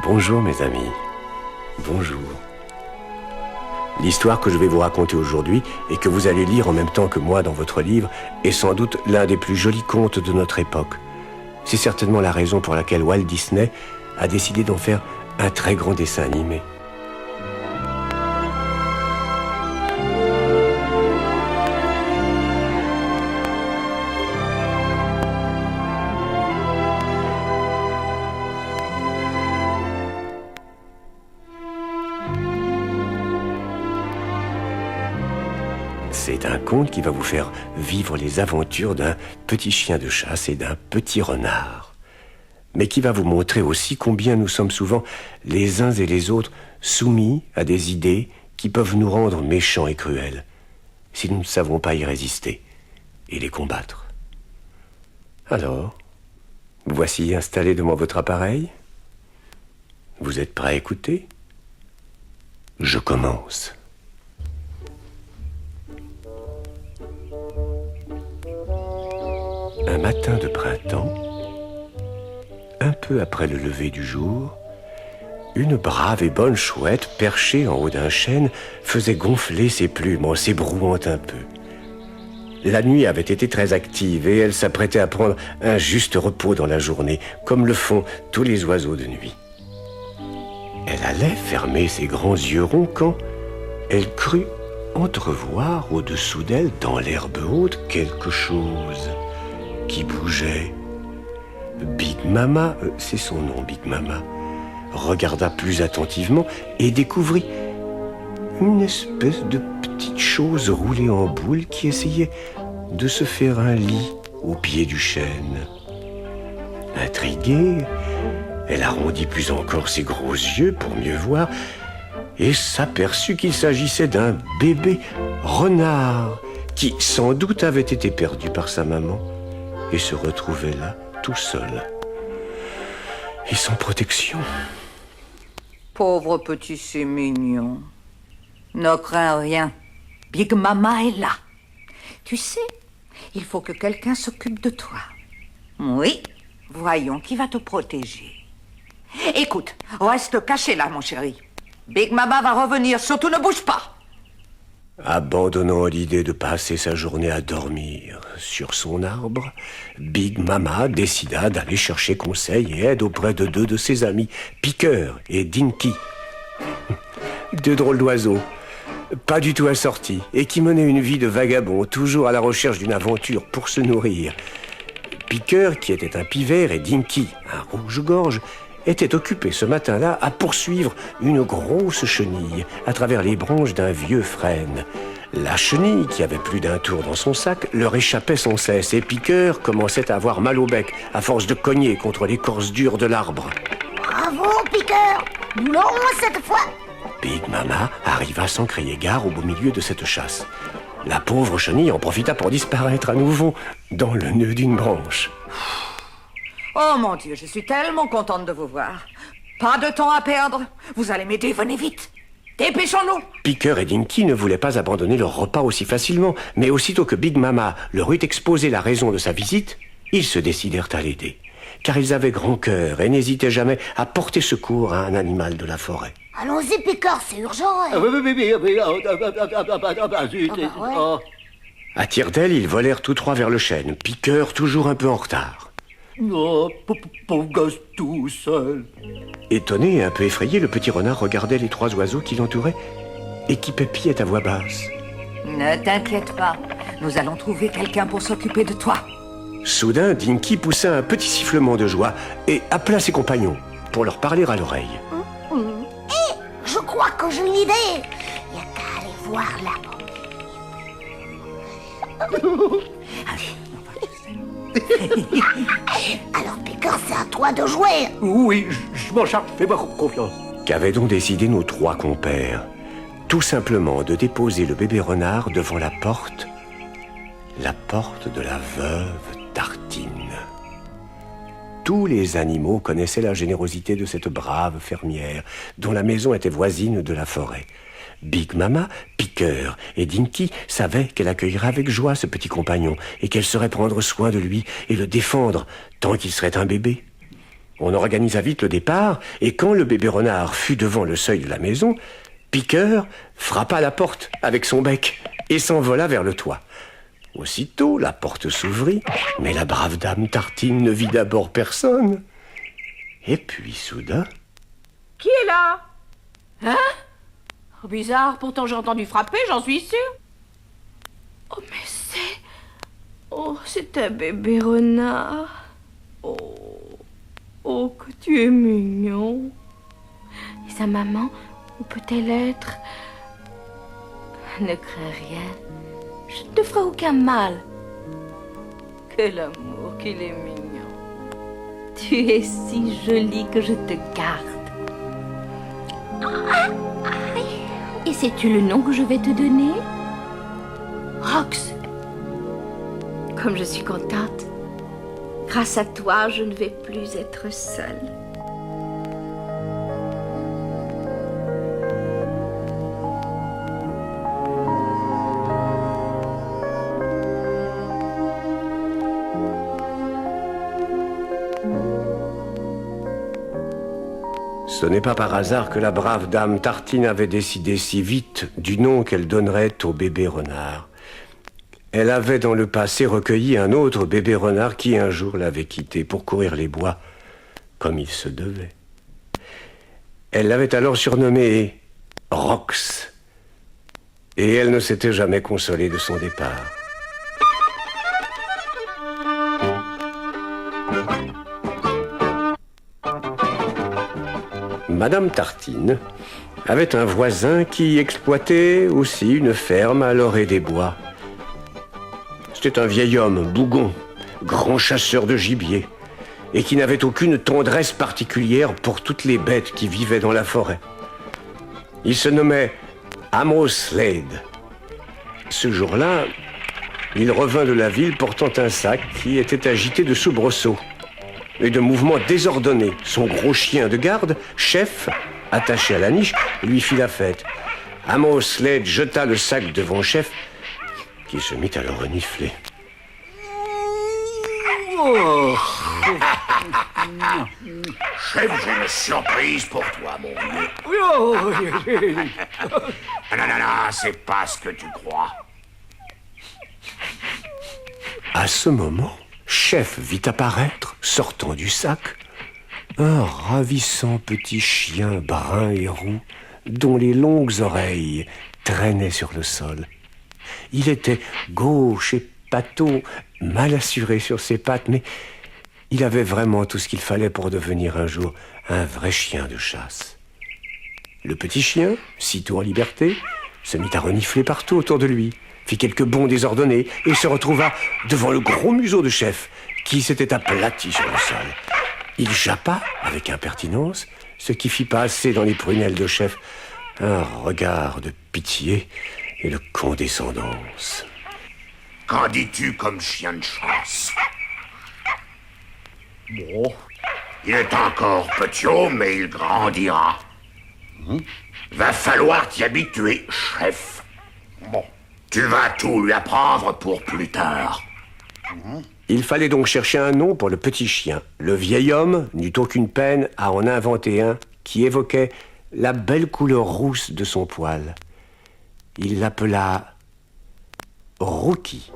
Bonjour mes amis, bonjour. L'histoire que je vais vous raconter aujourd'hui et que vous allez lire en même temps que moi dans votre livre est sans doute l'un des plus jolis contes de notre époque. C'est certainement la raison pour laquelle Walt Disney a décidé d'en faire un très grand dessin animé. C'est un conte qui va vous faire vivre les aventures d'un petit chien de chasse et d'un petit renard. Mais qui va vous montrer aussi combien nous sommes souvent les uns et les autres soumis à des idées qui peuvent nous rendre méchants et cruels si nous ne savons pas y résister et les combattre. Alors, vous voici installé devant votre appareil. Vous êtes prêt à écouter? Je commence. Un matin de printemps, un peu après le lever du jour, une brave et bonne chouette perchée en haut d'un chêne faisait gonfler ses plumes en s'ébrouant un peu. La nuit avait été très active et elle s'apprêtait à prendre un juste repos dans la journée, comme le font tous les oiseaux de nuit. Elle allait fermer ses grands yeux ronds quand elle crut entrevoir au-dessous d'elle, dans l'herbe haute, quelque chose qui bougeait. Big Mama, c'est son nom, Big Mama, regarda plus attentivement et découvrit une espèce de petite chose roulée en boule qui essayait de se faire un lit au pied du chêne. Intriguée, elle arrondit plus encore ses gros yeux pour mieux voir et s'aperçut qu'il s'agissait d'un bébé renard qui, sans doute, avait été perdu par sa maman et se retrouvait là, tout seul et sans protection. Pauvre petit, c'est mignon. Ne crains rien. Big Mama est là. Tu sais, il faut que quelqu'un s'occupe de toi. Oui, voyons qui va te protéger. Écoute, reste caché là, mon chéri. Big Mama va revenir, surtout ne bouge pas. Abandonnant l'idée de passer sa journée à dormir sur son arbre, Big Mama décida d'aller chercher conseil et aide auprès de deux de ses amis, Piqueur et Dinky. Deux drôles d'oiseaux, pas du tout assortis, et qui menaient une vie de vagabond, toujours à la recherche d'une aventure pour se nourrir. Piqueur, qui était un pivert, et Dinky, un rouge-gorge, était occupé ce matin-là à poursuivre une grosse chenille à travers les branches d'un vieux frêne. La chenille, qui avait plus d'un tour dans son sac, leur échappait sans cesse et Piqueur commençait à avoir mal au bec à force de cogner contre l'écorce dure de l'arbre. Bravo, Piqueur! Nous l'aurons cette fois! Big Mama arriva sans crier gare au beau milieu de cette chasse. La pauvre chenille en profita pour disparaître à nouveau dans le nœud d'une branche. Oh mon Dieu, je suis tellement contente de vous voir. Pas de temps à perdre. Vous allez m'aider, venez vite. Dépêchons-nous. Piqueur et Dinky ne voulaient pas abandonner leur repas aussi facilement, mais aussitôt que Big Mama leur eut exposé la raison de sa visite, ils se décidèrent à l'aider, car ils avaient grand cœur et n'hésitaient jamais à porter secours à un animal de la forêt. Allons-y, Piqueur, c'est urgent. À tire-d'aile, ils volèrent tous trois vers le chêne, Piqueur toujours un peu en retard. Oh, pauvre gosse tout seul. Étonné et un peu effrayé, le petit renard regardait les trois oiseaux qui l'entouraient et qui pépiaient à voix basse. Ne t'inquiète pas, nous allons trouver quelqu'un pour s'occuper de toi. Soudain, Dinky poussa un petit sifflement de joie et appela ses compagnons pour leur parler à l'oreille. Hé, je crois que j'ai une idée. Il n'y a qu'à aller voir là-bas. Alors, Piqueur, c'est à toi de jouer. Oui, je m'en charge, fais-moi confiance. Qu'avaient donc décidé nos trois compères? Tout simplement de déposer le bébé renard devant la porte de la veuve Tartine. Tous les animaux connaissaient la générosité de cette brave fermière, dont la maison était voisine de la forêt. Big Mama, Piqueur et Dinky savaient qu'elle accueillerait avec joie ce petit compagnon et qu'elle saurait prendre soin de lui et le défendre tant qu'il serait un bébé. On organisa vite le départ, et quand le bébé renard fut devant le seuil de la maison, Piqueur frappa à la porte avec son bec et s'envola vers le toit. Aussitôt, la porte s'ouvrit, mais la brave dame Tartine ne vit d'abord personne. Et puis, soudain... Qui est là? Hein? Oh, bizarre, pourtant j'ai entendu frapper, j'en suis sûre. Oh, mais c'est... Oh, c'est un bébé renard. Oh, que tu es mignon. Et sa maman, où peut-elle être? Ne crains rien. Je ne te ferai aucun mal. Que l'amour, qu'il est mignon. Tu es si jolie que je te garde. Et sais-tu le nom que je vais te donner? Rox. Comme je suis contente. Grâce à toi, je ne vais plus être seule. Ce n'est pas par hasard que la brave dame Tartine avait décidé si vite du nom qu'elle donnerait au bébé renard. Elle avait dans le passé recueilli un autre bébé renard qui un jour l'avait quitté pour courir les bois, comme il se devait. Elle l'avait alors surnommé Rox, et elle ne s'était jamais consolée de son départ. Madame Tartine avait un voisin qui exploitait aussi une ferme à l'orée des bois. C'était un vieil homme, bougon, grand chasseur de gibier, et qui n'avait aucune tendresse particulière pour toutes les bêtes qui vivaient dans la forêt. Il se nommait Amos Slade. Ce jour-là, il revint de la ville portant un sac qui était agité de soubresauts et de mouvements désordonnés. Son gros chien de garde, Chef, attaché à la niche, lui fit la fête. Amos Slade jeta le sac devant Chef, qui se mit à le renifler. Oh. Chef, j'ai une surprise pour toi, mon vieux. Oh. Non, non, non, c'est pas ce que tu crois. À ce moment, Chef vit apparaître, sortant du sac, un ravissant petit chien brun et roux, dont les longues oreilles traînaient sur le sol. Il était gauche et pâteau, mal assuré sur ses pattes, mais il avait vraiment tout ce qu'il fallait pour devenir un jour un vrai chien de chasse. Le petit chien, sitôt en liberté, se mit à renifler partout autour de lui, fit quelques bonds désordonnés et se retrouva devant le gros museau de Chef, qui s'était aplati sur le sol. Il jappa avec impertinence, ce qui fit passer dans les prunelles de Chef un regard de pitié et de condescendance. Qu'en dis-tu comme chien de chasse? Bon. Il est encore petit, mais il grandira. Va falloir t'y habituer, Chef. Bon. Tu vas tout lui apprendre pour plus tard. Il fallait donc chercher un nom pour le petit chien. Le vieil homme n'eut aucune peine à en inventer un qui évoquait la belle couleur rousse de son poil. Il l'appela Rookie.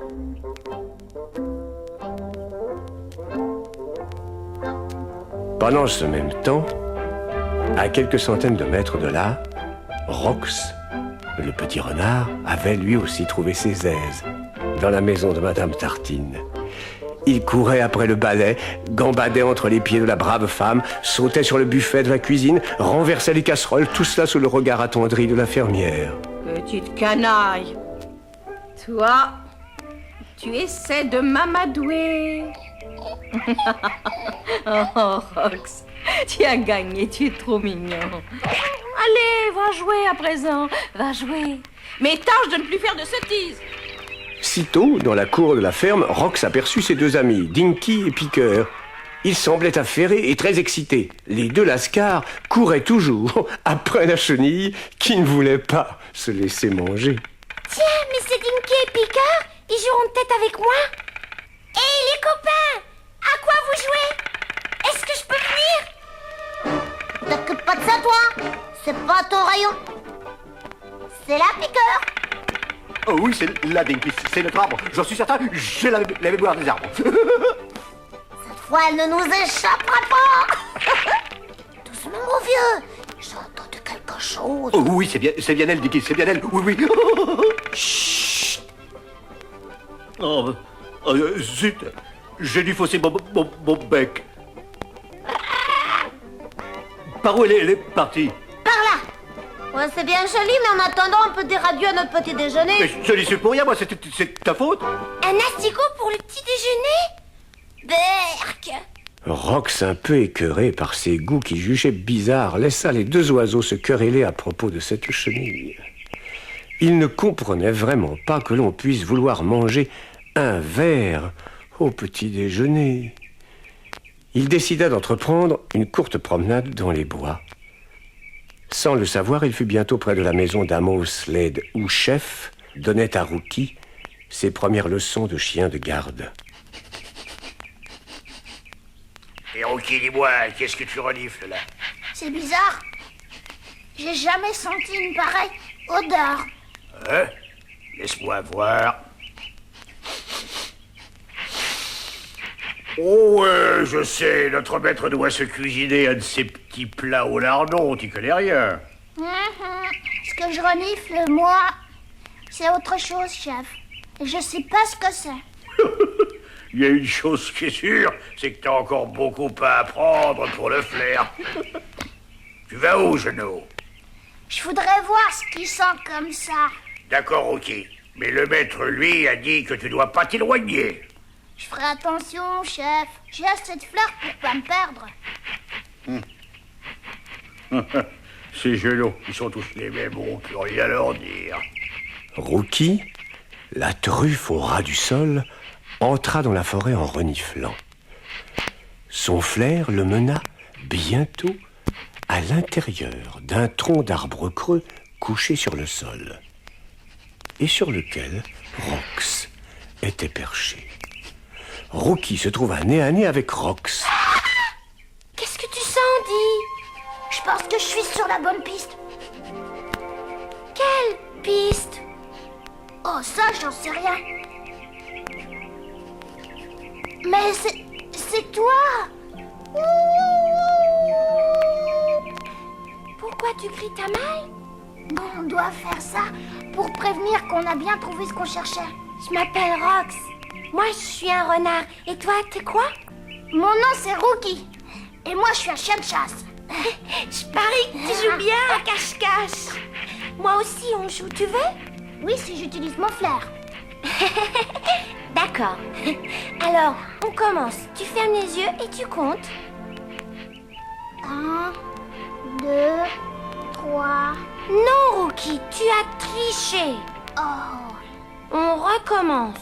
Pendant ce même temps, à quelques centaines de mètres de là, Rox, le petit renard, avait lui aussi trouvé ses aises dans la maison de Madame Tartine. Il courait après le balai, gambadait entre les pieds de la brave femme, sautait sur le buffet de la cuisine, renversait les casseroles, tout cela sous le regard attendri de la fermière. Petite canaille. Toi, tu essaies de m'amadouer. Oh, Rox, tu as gagné, tu es trop mignon. Allez, va jouer à présent, va jouer. Mais tâche de ne plus faire de sottises. Sitôt, dans la cour de la ferme, Rox aperçut ses deux amis, Dinky et Piqueur. Ils semblaient affairés et très excités. Les deux lascars couraient toujours après la chenille qui ne voulait pas se laisser manger. Tiens, mais c'est Dinky et Piqueur, ils joueront de tête avec moi. Hé, les copains, à quoi vous jouez? Est-ce que je peux venir? toi. C'est pas ton rayon. C'est la piqueur. Oh oui, c'est la dingue, c'est notre arbre. J'en suis certain, j'ai la mémoire des arbres. Cette fois, elle ne nous échappera pas. Doucement, mon vieux. J'ai entendu quelque chose. Oh oui, c'est bien elle, Dicky, c'est bien elle. Oui, oui. Chut. Oh, zut. J'ai dû fausser mon bec. Par où elle est partie? Par là. Ouais, c'est bien joli, mais en attendant, on peut dire adieu à notre petit déjeuner. Mais je l'ai su pour rien, moi, c'est ta faute. Un asticot pour le petit déjeuner? Berk. Rox, un peu écœuré par ses goûts qu'il jugeait bizarres, laissa les deux oiseaux se quereller à propos de cette chenille. Il ne comprenait vraiment pas que l'on puisse vouloir manger un ver au petit déjeuner. Il décida d'entreprendre une courte promenade dans les bois. Sans le savoir, il fut bientôt près de la maison d'Amos Slade, où Chef donnait à Rookie ses premières leçons de chien de garde. Et Rookie, dis-moi, qu'est-ce que tu renifles là? C'est bizarre. J'ai jamais senti une pareille odeur. Hein? Laisse-moi voir. Oh, je sais, notre maître doit se cuisiner un de ces petits plats au lardon, t'y connais rien. Ce que je renifle, moi, c'est autre chose, chef. Et je sais pas ce que c'est. Il y a une chose qui est sûre, c'est que t'as encore beaucoup à apprendre pour le flair. Tu vas où, genou? Je voudrais voir ce qui sent comme ça. D'accord, Rookie. Mais le maître, lui, a dit que tu dois pas t'éloigner. Je ferai attention, chef. J'ai assez de fleurs pour pas me perdre. Ces genoux, ils sont tous les mêmes, on peut rien leur dire. Rookie, la truffe au ras du sol, entra dans la forêt en reniflant. Son flair le mena bientôt à l'intérieur d'un tronc d'arbre creux couché sur le sol, et sur lequel Rox était perché. Rookie se trouva nez à nez avec Rox. Qu'est-ce que tu sens, Di? Je pense que je suis sur la bonne piste. Quelle piste? Oh, ça, j'en sais rien. Mais c'est toi. Pourquoi tu cries ta maille? Bon, on doit faire ça pour prévenir qu'on a bien trouvé ce qu'on cherchait. Je m'appelle Rox. Moi, je suis un renard. Et toi, t'es quoi? Mon nom, c'est Rookie. Et moi, je suis un chien de chasse. Je parie que tu joues bien à cache-cache. Moi aussi, on joue. Tu veux? Oui, si j'utilise mon flair. D'accord. Alors, on commence. Tu fermes les yeux et tu comptes. 1, 2, 3... Non, Rookie, tu as triché. Oh. On recommence.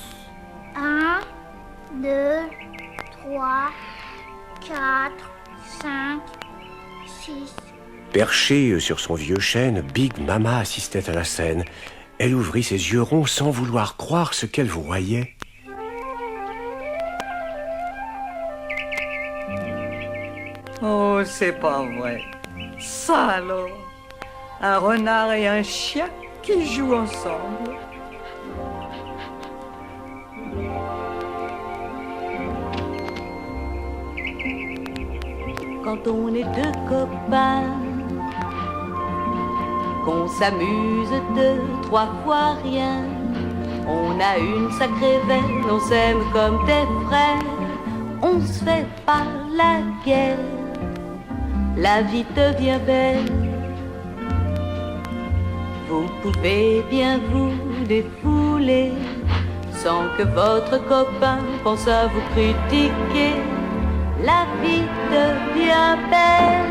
1, 2, 3, 4, 5, 6... Perché sur son vieux chêne, Big Mama assistait à la scène. Elle ouvrit ses yeux ronds sans vouloir croire ce qu'elle voyait. Oh, c'est pas vrai. Ça alors, un renard et un chien qui jouent ensemble. Quand on est deux copains, qu'on s'amuse 2, 3 fois rien, on a une sacrée veine, on s'aime comme des frères, on se fait pas la guerre, la vie devient belle. Vous pouvez bien vous défouler sans que votre copain pense à vous critiquer. La vie devient belle.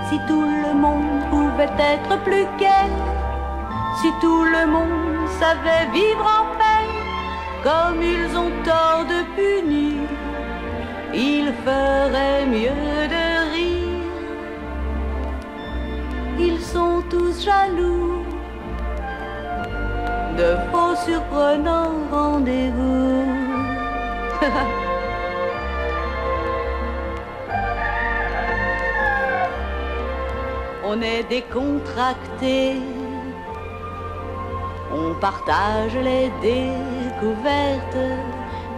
Si tout le monde pouvait être plus gai, si tout le monde savait vivre en paix, comme ils ont tort de punir, ils feraient mieux de rire. Ils sont tous jaloux de faux surprenants rendez-vous. On est décontractés, on partage les découvertes,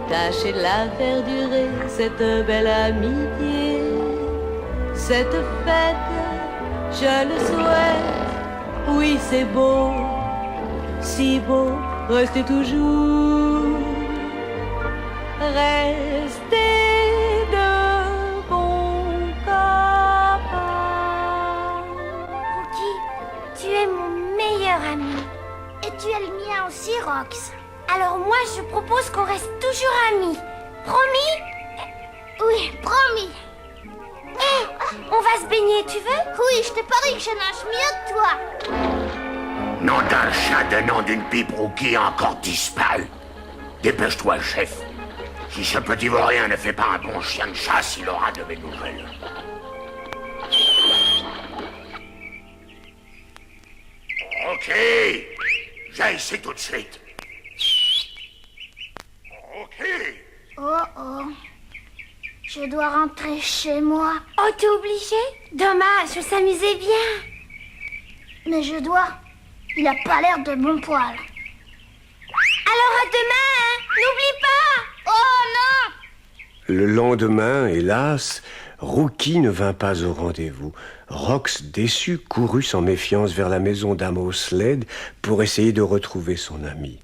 tâchez de la faire durer, cette belle amitié, cette fête, je le souhaite. Oui, c'est beau, si beau, restez toujours, restez de bons copains. Rookie, tu es mon meilleur ami. Et tu es le mien aussi, Rox. Alors moi, je propose qu'on reste toujours amis. Promis? Oui, promis. Hé, on va se baigner, tu veux? Oui, je te parie que je nage mieux que toi. Nom d'un chat, de nom d'une pipe Rookie a encore disparu. Dépêche-toi, chef. Si ce petit vaurien ne fait pas un bon chien de chasse, il aura de mes nouvelles. Ok, j'ai ici tout de suite. Ok. Oh oh. Je dois rentrer chez moi. Oh, t'es obligé? Dommage, on s'amusait bien. Mais je dois. Il a pas l'air de bon poil. Alors à demain, hein? N'oublie pas! Oh non! Le lendemain, hélas, Rookie ne vint pas au rendez-vous. Rox, déçu, courut sans méfiance vers la maison d'Amos Sled pour essayer de retrouver son ami.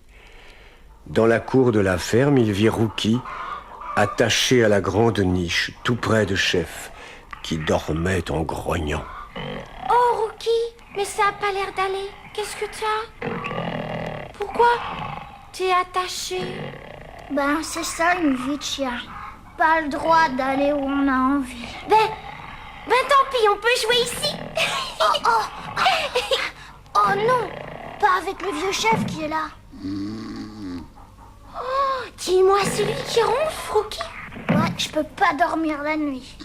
Dans la cour de la ferme, il vit Rookie attaché à la grande niche, tout près de Chef, qui dormait en grognant. Oh, Rookie, mais ça a pas l'air d'aller. Qu'est-ce que tu as? Pourquoi t'es attaché? Ben, c'est ça une vie de chien. Pas le droit d'aller où on a envie. Ben tant pis, on peut jouer ici. Oh non! Pas avec le vieux chef qui est là. Oh, dis-moi, c'est lui qui ronfle, Rookie? Ouais, je peux pas dormir la nuit.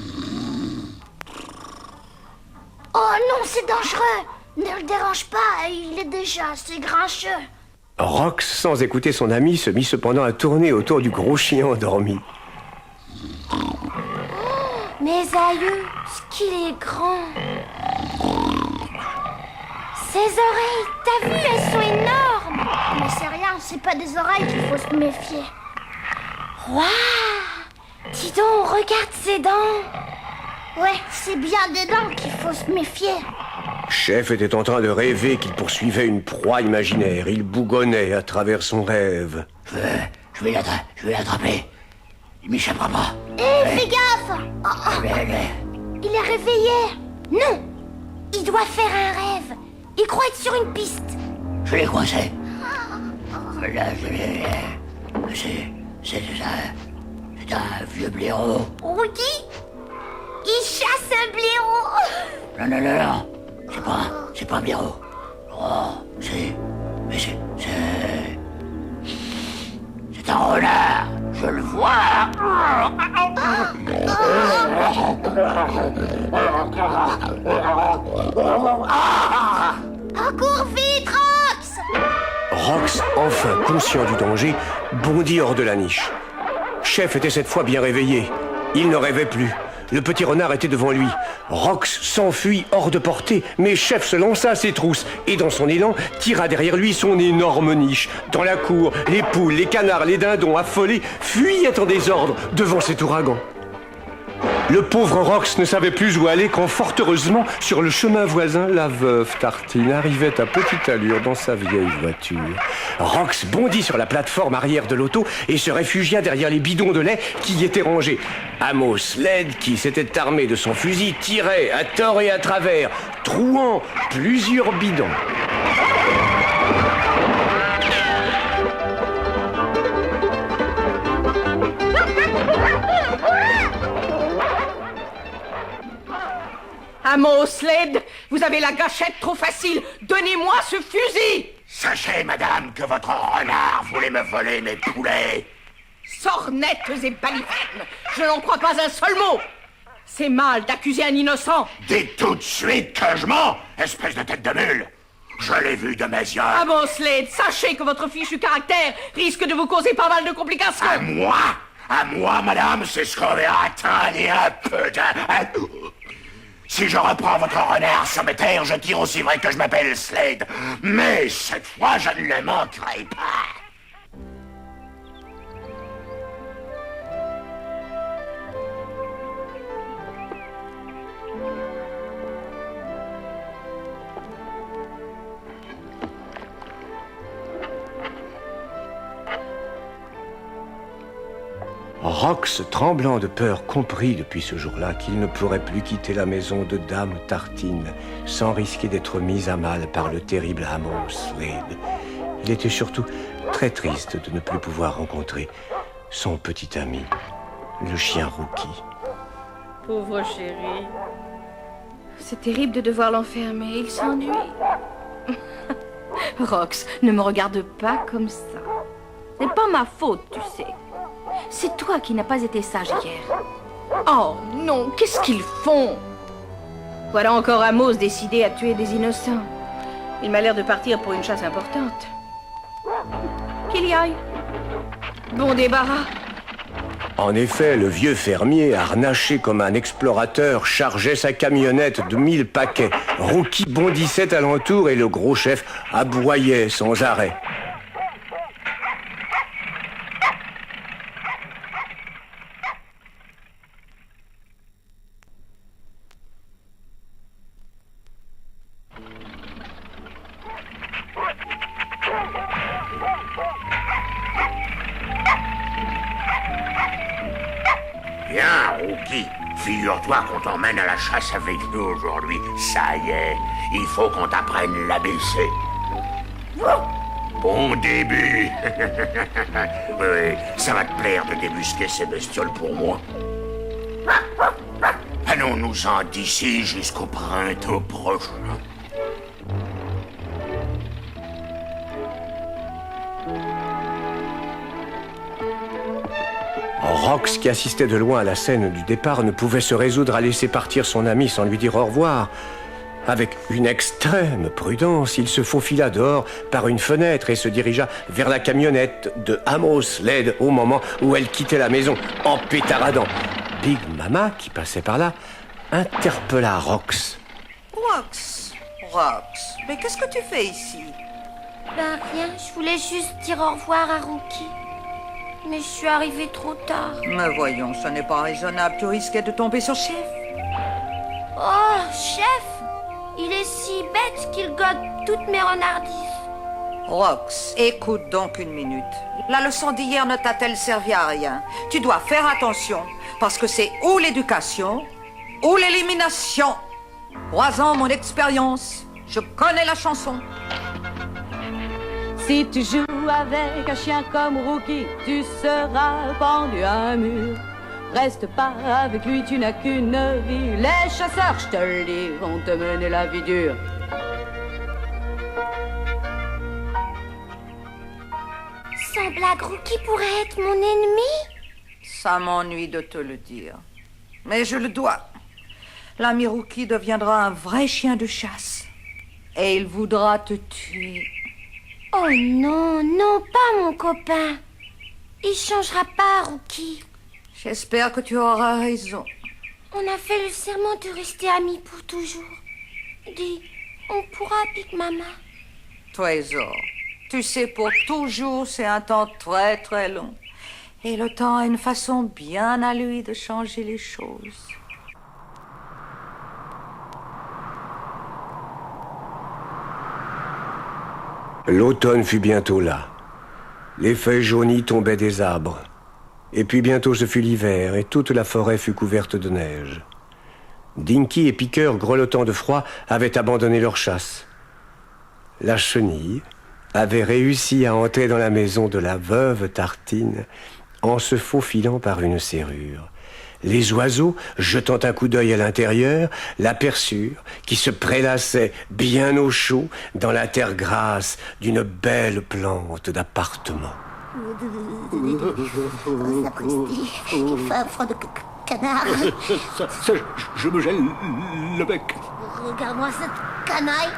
Oh non, c'est dangereux! Ne le dérange pas, il est déjà assez grincheux. Rox, sans écouter son ami, se mit cependant à tourner autour du gros chien endormi. Mes aïeux, ce qu'il est grand. Ses oreilles, t'as vu, elles sont énormes. Mais c'est rien, c'est pas des oreilles qu'il faut se méfier. Waouh! Dis donc, regarde ses dents. Ouais, c'est bien des dents qu'il faut se méfier. Chef était en train de rêver qu'il poursuivait une proie imaginaire. Il bougonnait à travers son rêve. Je vais l'attraper. Il m'échappera pas. Hé, fais gaffe! Il est réveillé. Non, il doit faire un rêve. Il croit être sur une piste. Je l'ai coincé. C'est un vieux blaireau. Rookie, il chasse un blaireau. Non. C'est pas un blaireau. Oh, c'est un renard. Je le vois. Cours vite, Rox! Rox, enfin conscient du danger, bondit hors de la niche. Chef était cette fois bien réveillé. Il ne rêvait plus. Le petit renard était devant lui. Rox s'enfuit hors de portée, mais Chef se lança à ses trousses et dans son élan, tira derrière lui son énorme niche. Dans la cour, les poules, les canards, les dindons affolés fuyaient en désordre devant cet ouragan. Le pauvre Rox ne savait plus où aller quand, fort heureusement, sur le chemin voisin, la veuve Tartine arrivait à petite allure dans sa vieille voiture. Rox bondit sur la plateforme arrière de l'auto et se réfugia derrière les bidons de lait qui y étaient rangés. Amos Sled, qui s'était armé de son fusil, tirait à tort et à travers, trouant plusieurs bidons. Amos Sled, vous avez la gâchette trop facile. Donnez-moi ce fusil. Sachez, madame, que votre renard voulait me voler mes poulets. Sornettes et balivernes, je n'en crois pas un seul mot. C'est mal d'accuser un innocent. Dites tout de suite que je mens, espèce de tête de mule. Je l'ai vu de mes yeux. Ah bon, Slade, sachez que votre fichu caractère risque de vous causer pas mal de complications. À moi, madame, c'est ce qu'on verra. Attendez un peu de... Si je reprends votre renard sur mes terres, je tire aussi vrai que je m'appelle Slade. Mais cette fois, je ne le manquerai pas. Rox, tremblant de peur, comprit depuis ce jour-là qu'il ne pourrait plus quitter la maison de Dame Tartine sans risquer d'être mis à mal par le terrible Amos Slade. Il était surtout très triste de ne plus pouvoir rencontrer son petit ami, le chien Rookie. Pauvre chéri. C'est terrible de devoir l'enfermer, il s'ennuie. Rox, ne me regarde pas comme ça. C'est pas ma faute, tu sais. C'est toi qui n'as pas été sage hier. Oh non, qu'est-ce qu'ils font? Voilà encore Amos décidé à tuer des innocents. Il m'a l'air de partir pour une chasse importante. Qu'il y aille. Bon débarras. En effet, le vieux fermier, harnaché comme un explorateur, chargeait sa camionnette de 1000 paquets. Rookie bondissait alentour et le gros chef aboyait sans arrêt. Viens, Rookie. Figure-toi qu'on t'emmène à la chasse avec nous aujourd'hui. Ça y est, il faut qu'on t'apprenne l'ABC. Bon début. Oui, ça va te plaire de débusquer ces bestioles pour moi. Allons-nous-en d'ici jusqu'au printemps prochain. Rox, qui assistait de loin à la scène du départ, ne pouvait se résoudre à laisser partir son ami sans lui dire au revoir. Avec une extrême prudence, il se faufila dehors par une fenêtre et se dirigea vers la camionnette de Amos Slade au moment où elle quittait la maison en pétaradant. Big Mama, qui passait par là, interpella Rox. Rox, mais qu'est-ce que tu fais ici? Ben rien, je voulais juste dire au revoir à Rookie. Mais je suis arrivée trop tard. Mais voyons, ce n'est pas raisonnable. Tu risquais de tomber sur Chef. Oh, chef! Il est si bête qu'il gode toutes mes renardises. Rox, écoute donc une minute. La leçon d'hier ne t'a-t-elle servi à rien? Tu dois faire attention, parce que c'est ou l'éducation, ou l'élimination. 3 ans, mon expérience. Je connais la chanson. Si tu joues avec un chien comme Rookie, tu seras pendu à un mur. Reste pas avec lui, tu n'as qu'une vie. Les chasseurs, je te le dis, vont te mener la vie dure. Sans blague, Rookie pourrait être mon ennemi? Ça m'ennuie de te le dire. Mais je le dois. L'ami Rookie deviendra un vrai chien de chasse. Et il voudra te tuer. Oh non, non, pas mon copain. Il changera pas, Rookie. J'espère que tu auras raison. On a fait le serment de rester amis pour toujours. Dis, on pourra, Big Mama? Trésor, tu sais, pour toujours, c'est un temps très très long. Et le temps a une façon bien à lui de changer les choses. L'automne fut bientôt là. Les feuilles jaunies tombaient des arbres. Et puis bientôt ce fut l'hiver et toute la forêt fut couverte de neige. Dinky et Piqueur, grelottant de froid, avaient abandonné leur chasse. La chenille avait réussi à entrer dans la maison de la veuve Tartine en se faufilant par une serrure. Les oiseaux, jetant un coup d'œil à l'intérieur, l'aperçurent qui se prélassait bien au chaud dans la terre grasse d'une belle plante d'appartement. Froid de canard. Je me gèle le bec. Regarde-moi cette canaille.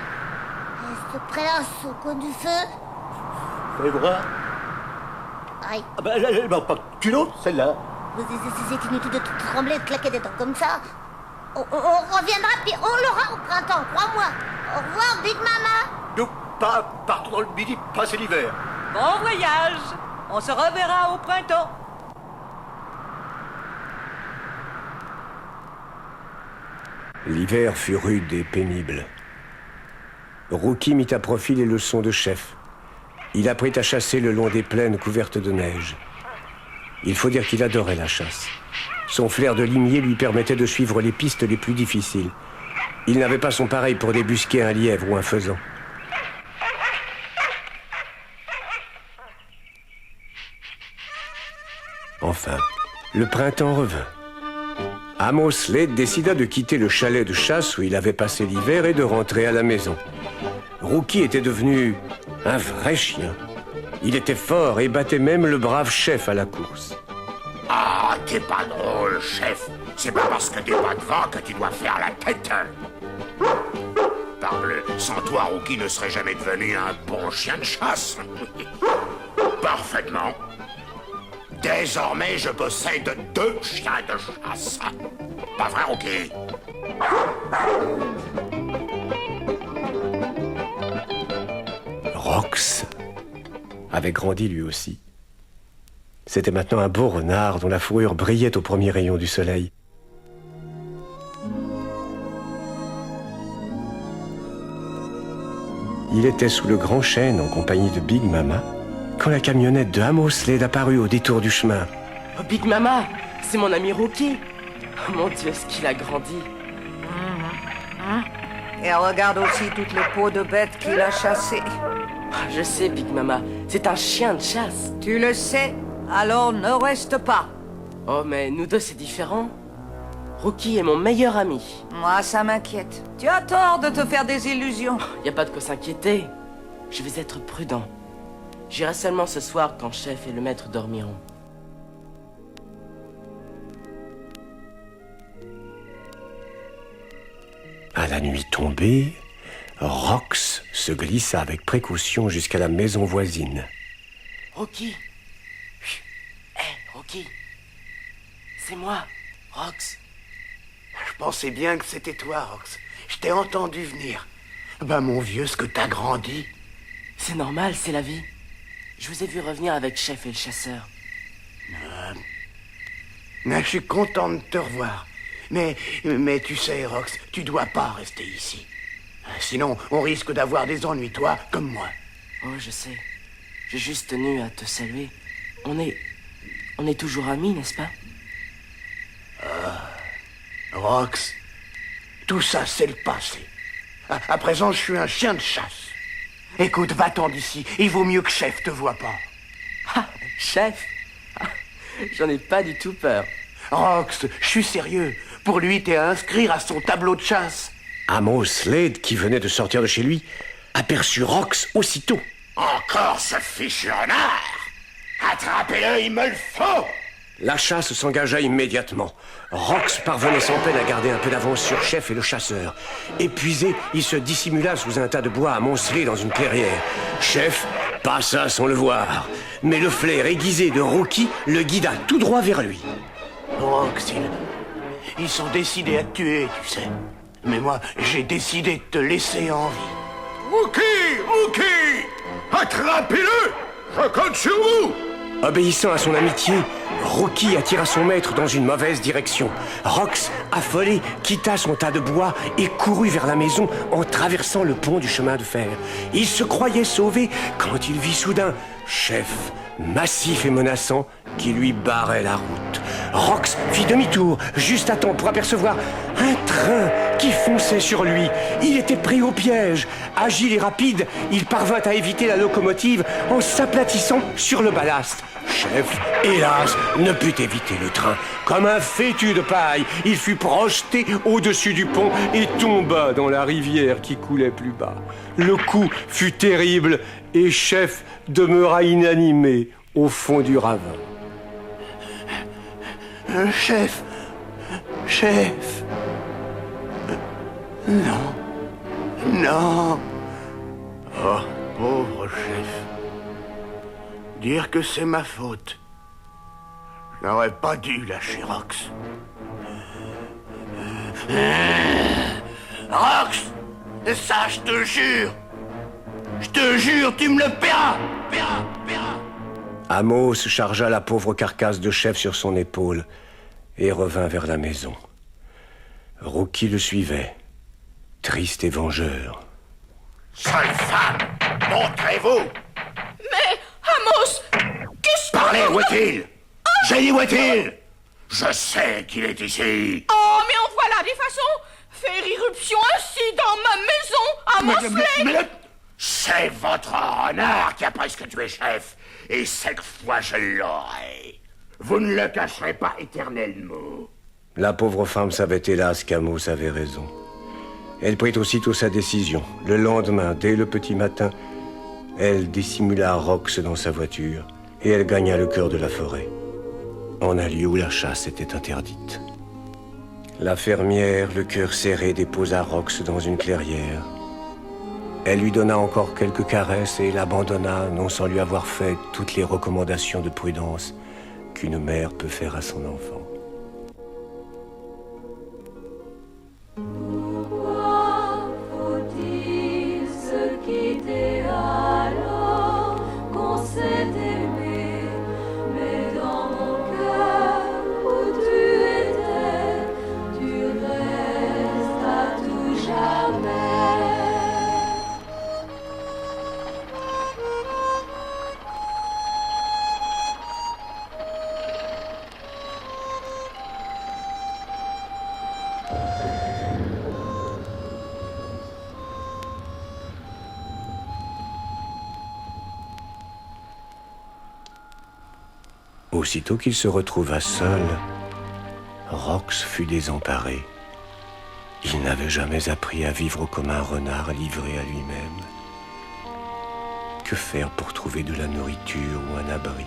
Reste près là, au coin du feu. Fais voir. Aïe. Ah ben, elle m'a pas culot, celle-là. C'est inutile de tout trembler, de claquer des dents comme ça. On reviendra, puis on l'aura au printemps, crois-moi. Au revoir, Big Mama. Nous, partons dans le midi, passer l'hiver. Bon voyage. On se reverra au printemps. L'hiver fut rude et pénible. Rookie mit à profit les leçons de chef. Il apprit à chasser le long des plaines couvertes de neige. Il faut dire qu'il adorait la chasse. Son flair de limier lui permettait de suivre les pistes les plus difficiles. Il n'avait pas son pareil pour débusquer un lièvre ou un faisan. Enfin, le printemps revint. Amos Slade décida de quitter le chalet de chasse où il avait passé l'hiver et de rentrer à la maison. Rookie était devenu un vrai chien. Il était fort et battait même le brave chef à la course. Ah, t'es pas drôle, chef. C'est pas parce que t'es pas devant que tu dois faire la tête. Parbleu, sans toi, Rookie ne serait jamais devenu un bon chien de chasse. Parfaitement. Désormais, je possède 2 chiens de chasse. Pas vrai, Rookie? Rox avait grandi lui aussi. C'était maintenant un beau renard dont la fourrure brillait au premier rayon du soleil. Il était sous le grand chêne en compagnie de Big Mama quand la camionnette de Amos Slade apparut au détour du chemin. Oh, Big Mama, c'est mon ami Rookie. Oh, mon Dieu, ce qu'il a grandi. Et regarde aussi toutes les peaux de bêtes qu'il a chassées. Ah, je sais, Big Mama, c'est un chien de chasse. Tu le sais, alors ne reste pas. Oh, mais nous deux, c'est différent. Rookie est mon meilleur ami. Moi, ça m'inquiète. Tu as tort de te faire des illusions. Y a pas de quoi s'inquiéter. Je vais être prudent. J'irai seulement ce soir quand Chef et le maître dormiront. À la nuit tombée, Rox se glissa avec précaution jusqu'à la maison voisine. Rookie. Hé, Rookie. C'est moi, Rox. Je pensais bien que c'était toi, Rox. Je t'ai entendu venir. Ben, mon vieux, ce que t'as grandi. C'est normal, c'est la vie. Je vous ai vu revenir avec Chef et le chasseur. Mais je suis content de te revoir. Mais tu sais, Rox, tu dois pas rester ici. Sinon, on risque d'avoir des ennuis, toi, comme moi. Oh, je sais. J'ai juste tenu à te saluer. On est toujours amis, n'est-ce pas? Rox, tout ça, c'est le passé. À présent, je suis un chien de chasse. Écoute, va-t'en d'ici. Il vaut mieux que Chef te voie pas. Ah, Chef? Ah, j'en ai pas du tout peur. Rox, je suis sérieux. Pour lui, t'es à inscrire à son tableau de chasse. Amos Slade, qui venait de sortir de chez lui, aperçut Rox aussitôt. Encore ce fichu renard! Attrapez-le, il me le faut! La chasse s'engagea immédiatement. Rox parvenait sans peine à garder un peu d'avance sur Chef et le chasseur. Épuisé, il se dissimula sous un tas de bois amoncelé dans une clairière. Chef passa sans le voir, mais le flair aiguisé de Rookie le guida tout droit vers lui. Rox, ils sont décidés à te tuer, tu sais. Mais moi, j'ai décidé de te laisser en vie. Rookie! Attrapez-le! Je compte sur vous! Obéissant à son amitié, Rookie attira son maître dans une mauvaise direction. Rox, affolé, quitta son tas de bois et courut vers la maison en traversant le pont du chemin de fer. Il se croyait sauvé quand il vit soudain Chef, massif et menaçant, qui lui barrait la route. Rox fit demi-tour, juste à temps pour apercevoir un train qui fonçait sur lui. Il était pris au piège. Agile et rapide, il parvint à éviter la locomotive en s'aplatissant sur le ballast. Chef, hélas, ne put éviter le train. Comme un fétu de paille, il fut projeté au-dessus du pont et tomba dans la rivière qui coulait plus bas. Le coup fut terrible et Chef demeura inanimé au fond du ravin. Chef. Non. Oh, pauvre chef. Dire que c'est ma faute. Je n'aurais pas dû lâcher Rox. Rox! Ça, je te jure! Je te jure, tu me le paieras! Paieras! Amos chargea la pauvre carcasse de chef sur son épaule et revint vers la maison. Rookie le suivait, triste et vengeur. Sale femme! Montrez-vous! Mais, Amos, qu'est-ce que... Parlez, où est-il? J'ai dit où est-il? Je sais qu'il est ici! Oh, mais en voilà des façons! Faire irruption ainsi dans ma maison, Amos Slade! C'est votre renard qui a presque tué chef, et cette fois je l'aurai. Vous ne le cacherez pas éternellement. La pauvre femme savait hélas qu'Amos avait raison. Elle prit aussitôt sa décision. Le lendemain, dès le petit matin, elle dissimula Rox dans sa voiture et elle gagna le cœur de la forêt, en un lieu où la chasse était interdite. La fermière, le cœur serré, déposa Rox dans une clairière. Elle lui donna encore quelques caresses et l'abandonna, non sans lui avoir fait toutes les recommandations de prudence qu'une mère peut faire à son enfant. Pourquoi faut-il se quitter alors qu'on s'est aimé? Mais dans mon cœur où tu étais, tu restes à tout jamais. Aussitôt qu'il se retrouva seul, Rox fut désemparé. Il n'avait jamais appris à vivre comme un renard livré à lui-même. Que faire pour trouver de la nourriture ou un abri?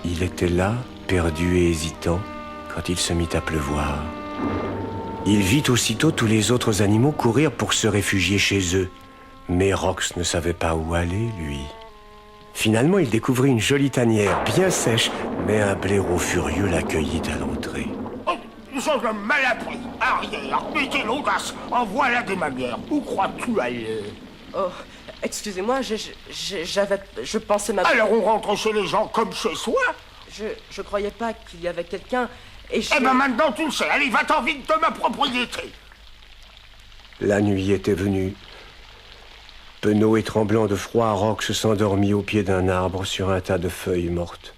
Il était là, perdu et hésitant, quand il se mit à pleuvoir. Il vit aussitôt tous les autres animaux courir pour se réfugier chez eux. Mais Rox ne savait pas où aller, lui. Finalement, il découvrit une jolie tanière, bien sèche, mais un blaireau furieux l'accueillit à l'entrée. Oh, je me malappris, arrière, mais quelle audace! En voilà des manières. Où crois-tu aller? Oh, excusez-moi, je pensais ma... Alors on rentre chez les gens comme chez soi? Je croyais pas qu'il y avait quelqu'un, et je... Eh ben maintenant tu le sais, allez, va-t'en vite de ma propriété. La nuit était venue. Penaud et tremblant de froid, Rox s'endormit au pied d'un arbre sur un tas de feuilles mortes.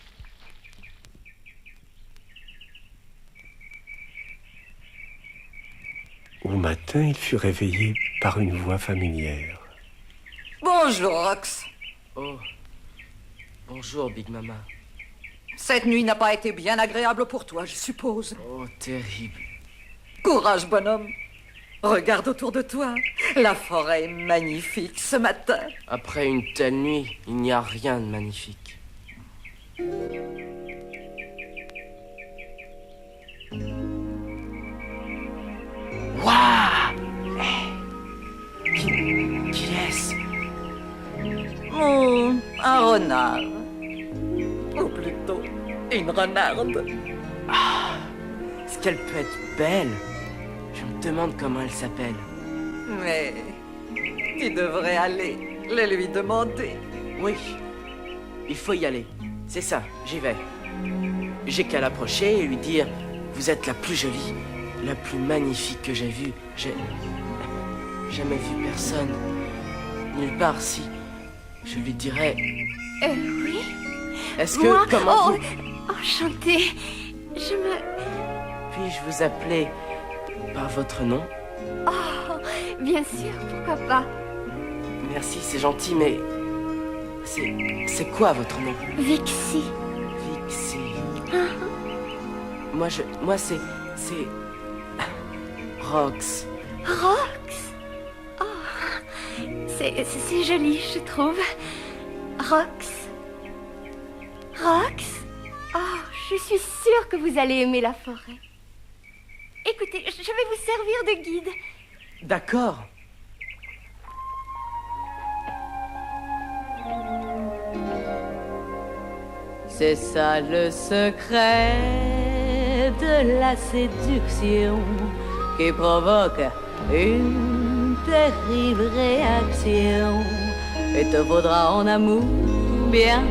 Au matin, il fut réveillé par une voix familière. Bonjour, Rox. Oh, bonjour, Big Mama. Cette nuit n'a pas été bien agréable pour toi, je suppose. Oh, terrible. Courage, bonhomme. Regarde autour de toi. La forêt est magnifique ce matin. Après une telle nuit, il n'y a rien de magnifique. Waouh! Qui est-ce? Oh, un renard. Ou plutôt, une renarde. Ah, est-ce qu'elle peut être belle? Je me demande comment elle s'appelle. Mais tu devrais aller le lui demander. Oui, il faut y aller. C'est ça, j'y vais. J'ai qu'à l'approcher et lui dire: vous êtes la plus jolie, la plus magnifique que j'ai vue. J'ai jamais vu personne, nulle part. Si je lui dirais... Oui. Est-ce que... Moi, comment vous... enchantée. Puis-je vous appeler par votre nom? Oh, bien sûr, pourquoi pas. Merci, c'est gentil, mais... C'est quoi votre nom? Vixie. Vixie. Moi, c'est... Rox. Rox. Oh, c'est joli, je trouve. Rox. Rox. Oh, je suis sûre que vous allez aimer la forêt. Écoutez, je vais vous servir de guide. D'accord. C'est ça le secret de la séduction qui provoque une terrible réaction. Et te faudra en amour bien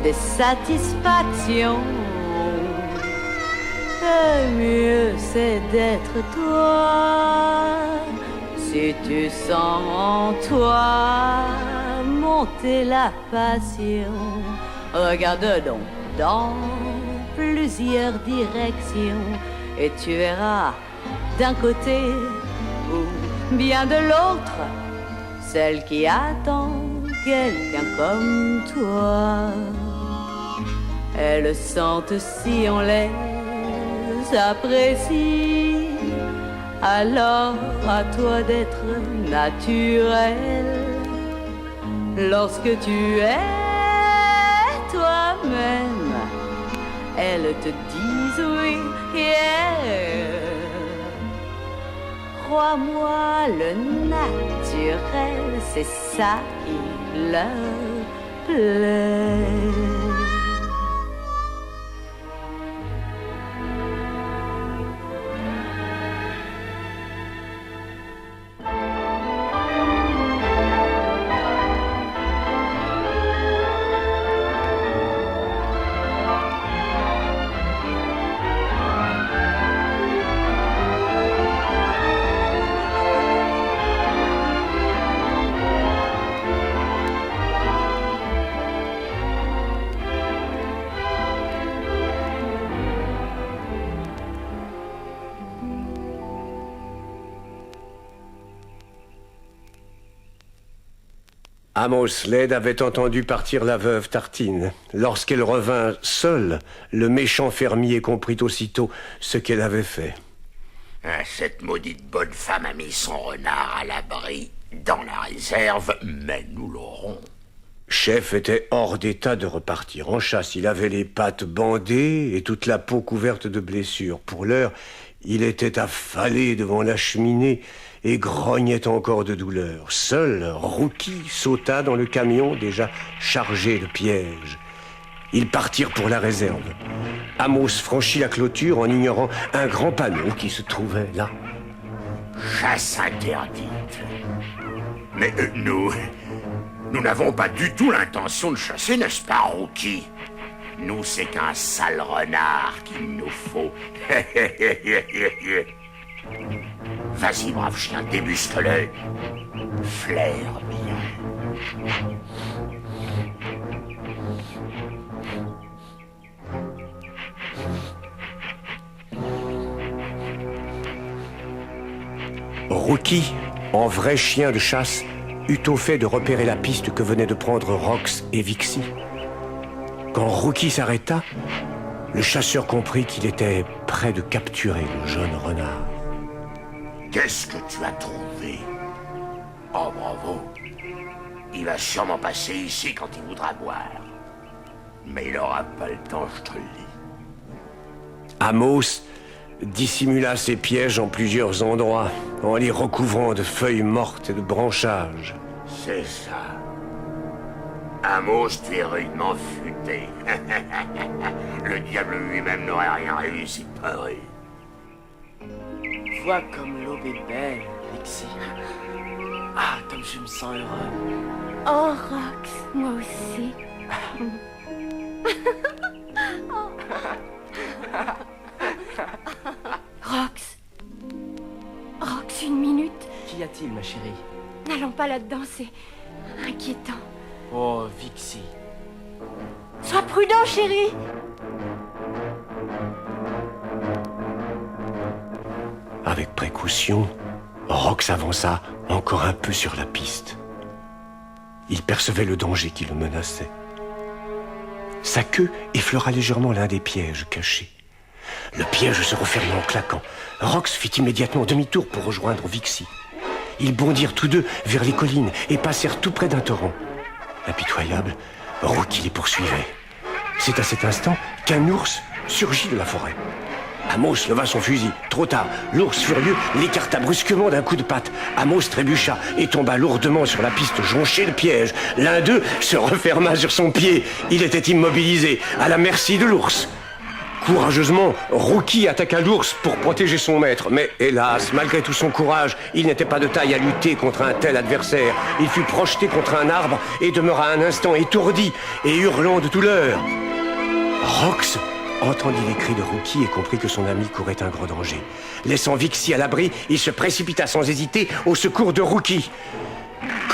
des satisfactions. Le mieux c'est d'être toi. Si tu sens en toi monter la passion, regarde donc dans plusieurs directions et tu verras d'un côté ou bien de l'autre celle qui attend quelqu'un comme toi. Elles sentent si on les apprécie, alors à toi d'être naturel. Lorsque tu es toi-même, elles te disent oui, yeah. Crois-moi, le naturel, c'est ça qui leur plaît. Amos Slade avait entendu partir la veuve Tartine. Lorsqu'elle revint seule, le méchant fermier comprit aussitôt ce qu'elle avait fait. Ah, cette maudite bonne femme a mis son renard à l'abri dans la réserve, mais nous l'aurons. Chef était hors d'état de repartir en chasse. Il avait les pattes bandées et toute la peau couverte de blessures. Pour l'heure, il était affalé devant la cheminée et grognait encore de douleur. Seul Rookie sauta dans le camion déjà chargé de pièges. Ils partirent pour la réserve. Amos franchit la clôture en ignorant un grand panneau qui se trouvait là. Chasse interdite. Mais nous n'avons pas du tout l'intention de chasser, n'est-ce pas, Rookie? Nous, c'est qu'un sale renard qu'il nous faut. Vas-y, brave chien, débusque-le. Flaire bien. Rookie, en vrai chien de chasse, eut au fait de repérer la piste que venaient de prendre Rox et Vixie. Quand Rookie s'arrêta, le chasseur comprit qu'il était près de capturer le jeune renard. Qu'est-ce que tu as trouvé? Oh, bravo. Il va sûrement passer ici quand il voudra boire. Mais il n'aura pas le temps, je te le dis. Amos dissimula ses pièges en plusieurs endroits, en les recouvrant de feuilles mortes et de branchages. C'est ça. Amos, tu es rudement futé. Le diable lui-même n'aurait rien réussi de pareil. Vois comme l'aube est belle, Vixie. Ah, comme je me sens heureux. Oh, Rox, moi aussi. Rox. Rox, une minute. Qu'y a-t-il, ma chérie? N'allons pas là-dedans, c'est inquiétant. Oh, Vixie. Sois prudent, chérie. Avec précaution, Rox avança encore un peu sur la piste. Il percevait le danger qui le menaçait. Sa queue effleura légèrement l'un des pièges cachés. Le piège se referma en claquant. Rox fit immédiatement demi-tour pour rejoindre Vixie. Ils bondirent tous deux vers les collines et passèrent tout près d'un torrent. Impitoyable, Rookie les poursuivait. C'est à cet instant qu'un ours surgit de la forêt. Amos leva son fusil. Trop tard, l'ours furieux l'écarta brusquement d'un coup de patte. Amos trébucha et tomba lourdement sur la piste jonchée de pièges. L'un d'eux se referma sur son pied. Il était immobilisé, à la merci de l'ours. Courageusement, Rookie attaqua l'ours pour protéger son maître. Mais hélas, malgré tout son courage, il n'était pas de taille à lutter contre un tel adversaire. Il fut projeté contre un arbre et demeura un instant étourdi et hurlant de douleur. Rox entendit les cris de Rookie et comprit que son ami courait un gros danger. Laissant Vixie à l'abri, il se précipita sans hésiter au secours de Rookie.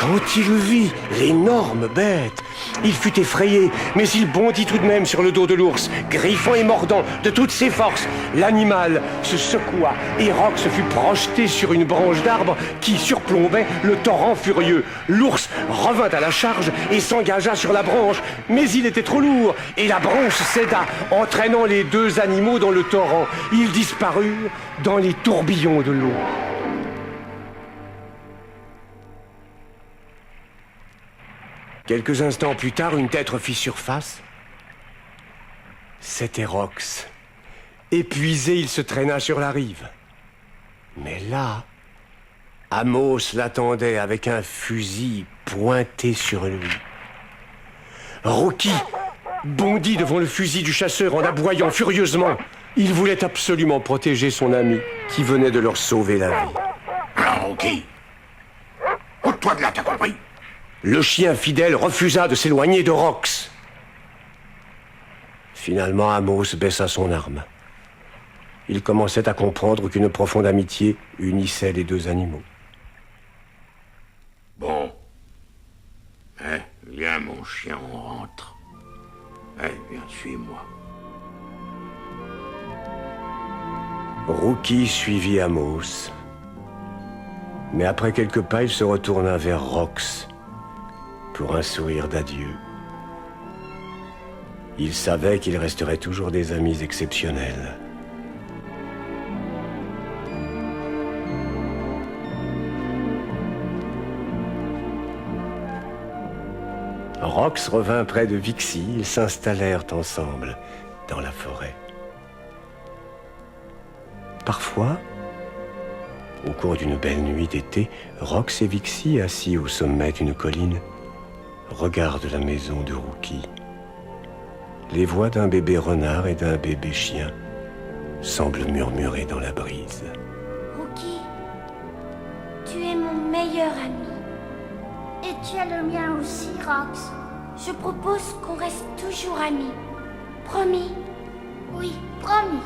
Quand il vit l'énorme bête, il fut effrayé, mais il bondit tout de même sur le dos de l'ours, griffant et mordant de toutes ses forces. L'animal se secoua et Rox fut projeté sur une branche d'arbre qui surplombait le torrent furieux. L'ours revint à la charge et s'engagea sur la branche, mais il était trop lourd et la branche céda, entraînant les deux animaux dans le torrent. Ils disparurent dans les tourbillons de l'eau. Quelques instants plus tard, une tête fit surface. C'était Rox. Épuisé, il se traîna sur la rive. Mais là, Amos l'attendait avec un fusil pointé sur lui. Rookie bondit devant le fusil du chasseur en aboyant furieusement. Il voulait absolument protéger son ami qui venait de leur sauver la vie. Alors, Rookie, ôte-toi de là, t'as compris? Le chien fidèle refusa de s'éloigner de Rox. Finalement, Amos baissa son arme. Il commençait à comprendre qu'une profonde amitié unissait les deux animaux. Bon. Viens, mon chien, on rentre. Viens, suis-moi. Rookie suivit Amos. Mais après quelques pas, il se retourna vers Rox pour un sourire d'adieu. Il savait qu'ils resteraient toujours des amis exceptionnels. Rox revint près de Vixie. Ils s'installèrent ensemble dans la forêt. Parfois, au cours d'une belle nuit d'été, Rox et Vixie, assis au sommet d'une colline, regardent la maison de Rookie. Les voix d'un bébé renard et d'un bébé chien semblent murmurer dans la brise. Rookie, tu es mon meilleur ami. Et tu es le mien aussi, Rox. Je propose qu'on reste toujours amis. Promis? Oui, promis.